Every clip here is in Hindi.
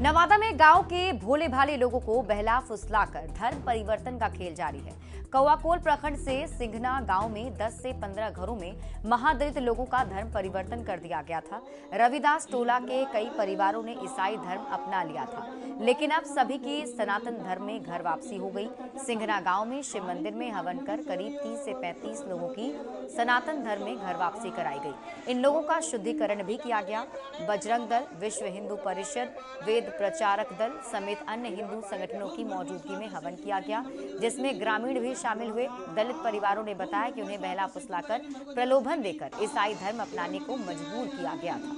नवादा में गांव के भोले भाले लोगों को बहला फुसलाकर धर्म परिवर्तन का खेल जारी है। कौआकोल प्रखंड से सिंघना गांव में 10 से 15 घरों में महादलित लोगों का धर्म परिवर्तन कर दिया गया था। रविदास टोला के कई परिवारों ने ईसाई धर्म अपना लिया था, लेकिन अब सभी की सनातन धर्म में घर वापसी हो गई। सिंघना गांव में शिव मंदिर में हवन कर करीब 30 से 35 लोगों की सनातन धर्म में घर वापसी कराई गई। इन लोगों का शुद्धिकरण भी किया गया। बजरंग दल, विश्व हिंदू परिषद, वेद प्रचारक दल समेत अन्य हिंदू संगठनों की मौजूदगी में हवन किया गया, जिसमें ग्रामीण भी शामिल हुए। दलित परिवारों ने बताया कि उन्हें बहला फुसलाकर प्रलोभन देकर ईसाई धर्म अपनाने को मजबूर किया गया था।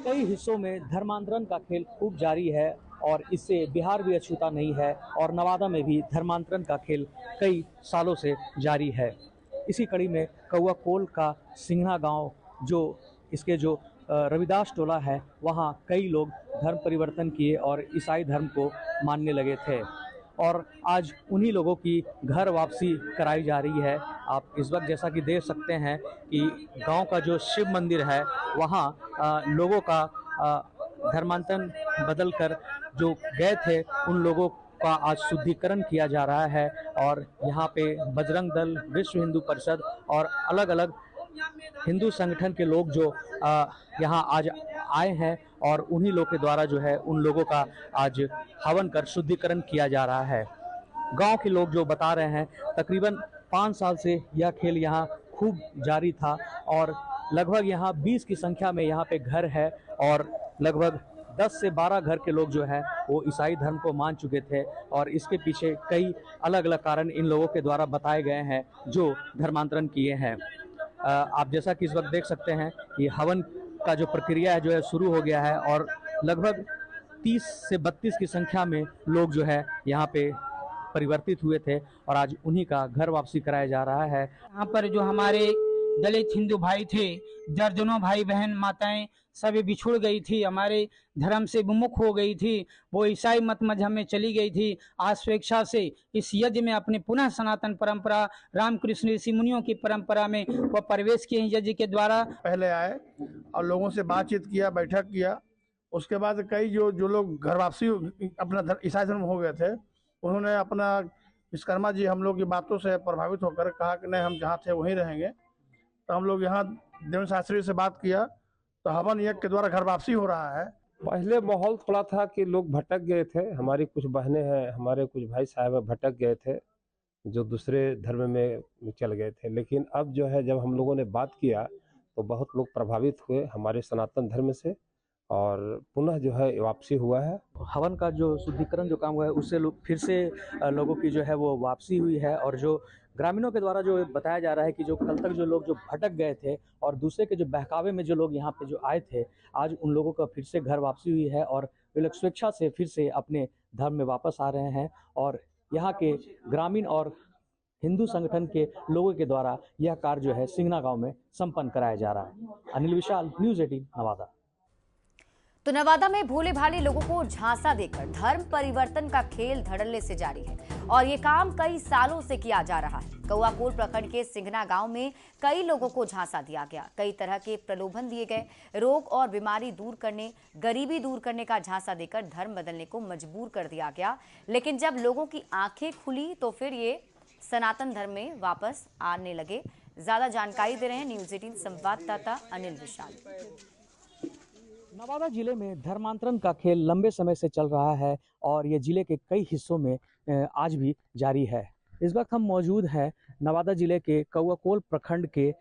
कई हिस्सों में धर्मांतरण का खेल खूब जारी है और इससे बिहार भी अछूता नहीं है और नवादा में भी धर्मांतरण का खेल कई सालों से जारी है। इसी कड़ी में कौआकोल का सिंघना गांव जो रविदास टोला है, वहां कई लोग धर्म परिवर्तन किए और ईसाई धर्म को मानने लगे थे और आज उन्हीं लोगों की घर वापसी कराई जा रही है। आप इस वक्त जैसा कि देख सकते हैं कि गांव का जो शिव मंदिर है वहां लोगों का धर्मांतरण बदल कर जो गए थे उन लोगों का आज शुद्धिकरण किया जा रहा है और यहाँ पे बजरंग दल, विश्व हिंदू परिषद और अलग अलग हिंदू संगठन के लोग जो यहाँ आज आए हैं और उन्हीं लोग के द्वारा जो है उन लोगों का आज हवन कर शुद्धिकरण किया जा रहा है। गांव के लोग जो बता रहे हैं तकरीबन 5 साल से यह खेल यहाँ खूब जारी था और लगभग यहाँ 20 की संख्या में यहाँ पे घर है और लगभग 10 से 12 घर के लोग जो है वो ईसाई धर्म को मान चुके थे और इसके पीछे कई अलग अलग कारण इन लोगों के द्वारा बताए गए हैं जो धर्मांतरण किए हैं। आप जैसा कि इस वक्त देख सकते हैं कि हवन का जो प्रक्रिया है जो है शुरू हो गया है और लगभग 30 से 32 की संख्या में लोग जो है यहाँ पे परिवर्तित हुए थे और आज उन्हीं का घर वापसी कराया जा रहा है। यहाँ पर जो हमारे दलित हिंदू भाई थे, दर्जनों भाई बहन माताएं सभी बिछुड़ गई थी, हमारे धर्म से विमुख हो गई थी, वो ईसाई मत मजहब में चली गई थी। आज स्वेच्छा से इस यज्ञ में अपने पुनः सनातन परंपरा रामकृष्ण ऋषि मुनियों की परंपरा में वो प्रवेश किए यज्ञ के द्वारा। पहले आए और लोगों से बातचीत किया, बैठक किया। उसके बाद कई जो लोग घर वापसी अपना ईसाई धर्म हो गए थे, उन्होंने अपना विश्वकर्मा जी हम लोग की बातों से प्रभावित होकर कहा कि नहीं, हम जहाँ थे वहीं रहेंगे। तो हम लोग यहाँ देवेंद्र शास्त्री से बात किया तो हवन यज्ञ के द्वारा घर वापसी हो रहा है। पहले माहौल थोड़ा था कि लोग भटक गए थे, हमारी कुछ बहनें हैं, हमारे कुछ भाई साहब भटक गए थे जो दूसरे धर्म में चल गए थे, लेकिन अब जो है जब हम लोगों ने बात किया तो बहुत लोग प्रभावित हुए हमारे सनातन धर्म से और पुनः जो है वापसी हुआ है। हवन का जो शुद्धिकरण जो काम हुआ है उससे फिर से लोगों की जो है वो वापसी हुई है और जो ग्रामीणों के द्वारा जो बताया जा रहा है कि जो कल तक जो लोग जो भटक गए थे और दूसरे के जो बहकावे में जो लोग यहाँ पे जो आए थे, आज उन लोगों का फिर से घर वापसी हुई है और वे लोग स्वेच्छा से फिर से अपने धर्म में वापस आ रहे हैं और यहाँ के ग्रामीण और हिंदू संगठन के लोगों के द्वारा यह कार्य जो है सिंघना गाँव में संपन्न कराया जा रहा है। अनिल विशाल, न्यूज़ 18 नवादा। तो नवादा में भोले भाले लोगों को झांसा देकर धर्म परिवर्तन का खेल धड़ल्ले से जारी है और ये काम कई सालों से किया जा रहा है। कौआकोल प्रखंड के सिंघना गांव में कई लोगों को झांसा दिया गया, कई तरह के प्रलोभन दिए गए। रोग और बीमारी दूर करने, गरीबी दूर करने का झांसा देकर धर्म बदलने को मजबूर कर दिया गया, लेकिन जब लोगों की आंखें खुली तो फिर ये सनातन धर्म में वापस आने लगे। ज्यादा जानकारी दे रहे हैं न्यूज़ 18 संवाददाता अनिल विशाल। नवादा जिले में धर्मांतरण का खेल लंबे समय से चल रहा है और ये जिले के कई हिस्सों में आज भी जारी है। इस वक्त हम मौजूद हैं नवादा जिले के कौआकोल प्रखंड के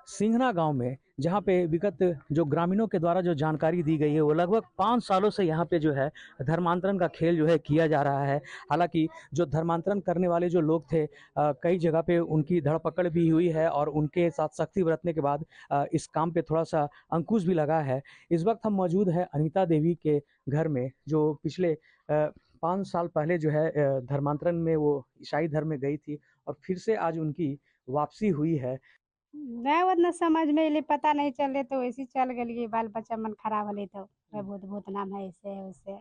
सिंघना गांव में, जहां पे विगत जो ग्रामीणों के द्वारा जो जानकारी दी गई है वो लगभग 5 सालों से यहां पे जो है धर्मांतरण का खेल जो है किया जा रहा है। हालांकि जो धर्मांतरण करने वाले जो लोग थे कई जगह पे उनकी धरपकड़ भी हुई है और उनके साथ सख्ती बरतने के बाद इस काम पे थोड़ा सा अंकुश भी लगा है। इस वक्त हम मौजूद है अनीता देवी के घर में, जो पिछले 5 साल पहले जो है धर्मांतरण में वो ईसाई धर्म में गई थी और फिर से आज उनकी वापसी हुई है। नहीं उतना समझ में इले पता नहीं चले तो वैसे चल गलिए, बाल बच्चा मन खराब होले तो भूत भूत नाम है ऐसे वैसे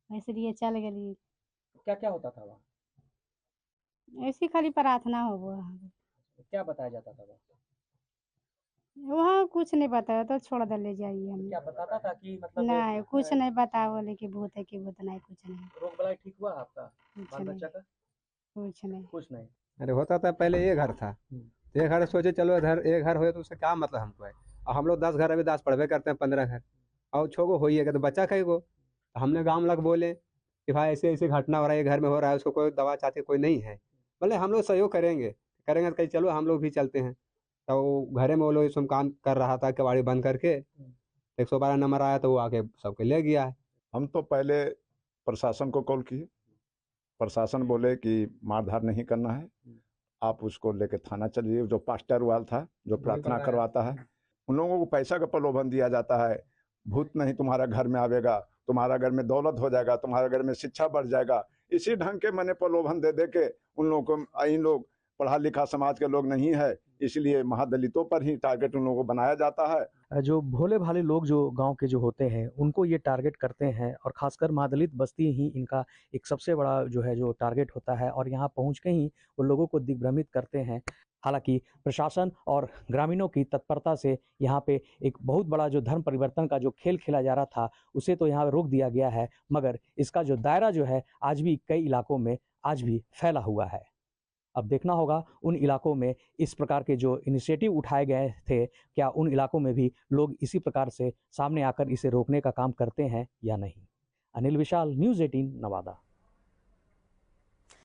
इसलिए चल गली। क्या क्या होता था वहाँ? ऐसी खाली प्रार्थना हो वो। क्या बताया जाता था वहाँ? वहाँ कुछ नहीं बताया तो छोड़ दे ले जाइए हमें। क्या बताता था कि मतलब नहीं कुछ नहीं बता बोले कि भूत है कि भूत नहीं, कुछ नहीं रोग बलाई ठीक हुआ आपका कुछ बाल नहीं बच्चा का? कुछ नहीं। कुछ नहीं। अरे होता था पहले ये घर था, तो ये घर सोचे चलो इधर एक घर हो तो उससे क्या मतलब हमको है। और हम लोग 10 घर, अभी 10 पढ़वे करते हैं, 15 घर और छोगो हो ही है तो बच्चा कहीं को। हमने गाँव में लग बोले कि भाई ऐसे ऐसे घटना हो रहा है, ये घर में हो रहा है, उसको कोई दवा चाहते कोई नहीं है, बोले हम लोग सहयोग करेंगे करेंगे तो कहीं चलो हम लोग भी चलते हैं। तो घरे में वो लोग इस समय काम कर रहा था, कबाड़ी बंद करके 112 नंबर आया तो वो आके सबके ले गया है। हम तो पहले प्रशासन को कॉल किए, प्रशासन बोले कि मारधार नहीं करना है, आप उसको लेके थाना चलिए। जो पास्टर वाल था जो प्रार्थना करवाता है, उन लोगों को पैसा का प्रलोभन दिया जाता है, भूत नहीं तुम्हारा घर में आवेगा, तुम्हारा घर में दौलत हो जाएगा, तुम्हारे घर में शिक्षा बढ़ जाएगा। इसी ढंग के मैंने प्रलोभन दे दे के उन लोगों को, इन लोग पढ़ा लिखा समाज के लोग नहीं है, इसलिए महादलितों पर ही टारगेट उन लोगों को बनाया जाता है। जो भोले भाले लोग जो गांव के जो होते हैं उनको ये टारगेट करते हैं और खासकर महादलित बस्ती ही इनका एक सबसे बड़ा जो टारगेट होता है और यहाँ पहुँच के ही वो लोगों को दिग्भ्रमित करते हैं। हालांकि प्रशासन और ग्रामीणों की तत्परता से यहाँ पे एक बहुत बड़ा जो धर्म परिवर्तन का जो खेल खेला जा रहा था उसे तो यहाँ रोक दिया गया है, मगर इसका जो दायरा जो है आज भी कई इलाकों में आज भी फैला हुआ है। अब देखना होगा उन इलाकों में इस प्रकार के जो इनिशिएटिव उठाए गए थे, क्या उन इलाकों में भी लोग इसी प्रकार से सामने आकर इसे रोकने का काम करते हैं या नहीं। अनिल विशाल, न्यूज़ 18 नवादा।